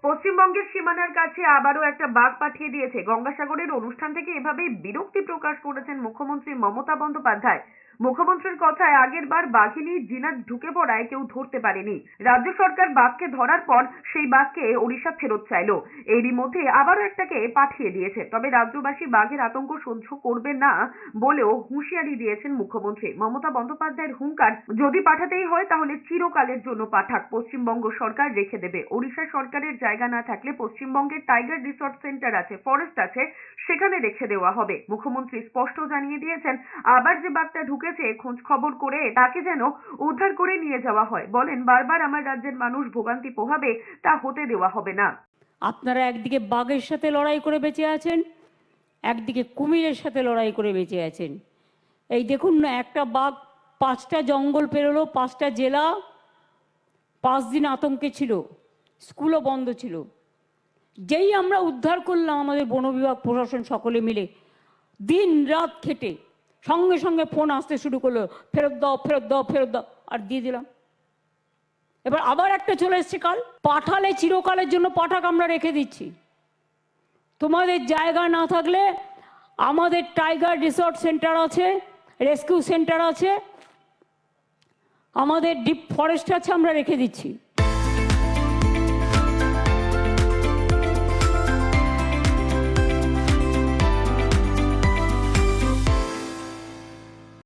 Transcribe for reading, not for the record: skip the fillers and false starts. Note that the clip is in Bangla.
পশ্চিমবঙ্গের সীমানার কাছে আবারও একটা বাঘ পাঠিয়ে দিয়েছে গঙ্গাসাগরের অনুষ্ঠান থেকে। এভাবেই বিরক্তি প্রকাশ করেছেন মুখ্যমন্ত্রী মমতা বন্দ্যোপাধ্যায়। মুখ্যমন্ত্রীর কথায় আগের বার বাঘিনী জিনাত ঢুকে পড়ায় কেউ ধরতে পারেনি। রাজ্য সরকার বাঘকে ধরার পর সেই বাঘকে ওড়িশা ফেরত চাইলো। এরই মধ্যে আবারও একটাকে পাঠিয়ে দিয়েছে। তবে রাজ্যবাসী বাঘের আতঙ্ক সহ্য করবেন না বলেও হুঁশিয়ারি দিয়েছেন মুখ্যমন্ত্রী মমতা বন্দ্যোপাধ্যায়ের হুঙ্কার, যদি পাঠাতেই হয় তাহলে চিরকালের জন্য পাঠাক, পশ্চিমবঙ্গ সরকার রেখে দেবে। ওড়িশা সরকারের জায়গা না থাকলে পশ্চিমবঙ্গের টাইগার রিসর্ট সেন্টার আছে, ফরেস্ট আছে, সেখানে রেখে দেওয়া হবে। মুখ্যমন্ত্রী স্পষ্ট জানিয়ে দিয়েছেন, আবার যে বাঘটা ঢুকেছে খোঁজ খবর করে তাকে যেন উদ্ধার করে নিয়ে যাওয়া হয়। বলেন, বারবার আমার রাজ্যের মানুষ ভোগান্তি পোহাবে, তা হতে দেওয়া হবে না। আপনারা একদিকে বাঘের সাথে লড়াই করে বেঁচে আছেন, একদিকে কুমিরের সাথে লড়াই করে বেঁচে আছেন। এই দেখুন না, একটা বাঘ 5টা জঙ্গল পেরোলো, 5টা জেলা, 5 দিন আতঙ্কে ছিল, স্কুলও বন্ধ ছিল। যেই আমরা উদ্ধার করলাম, আমাদের বন বিভাগ প্রশাসন সকলে মিলে দিন রাত খেটে সঙ্গে সঙ্গে ফোন আসতে শুরু করলো, ফেরত দাও ফেরত দাও ফেরত দাও, আর দিয়ে দিলাম। এবার আবার একটা চলে এসছে কাল, পাঠালে চিরকালের জন্য পাঠাক, আমরা রেখে দিচ্ছি। তোমাদের জায়গা না থাকলে আমাদের টাইগার রিসর্ট সেন্টার আছে, রেস্কিউ সেন্টার আছে, আমাদের ডিপ ফরেস্ট আছে, আমরা রেখে দিচ্ছি।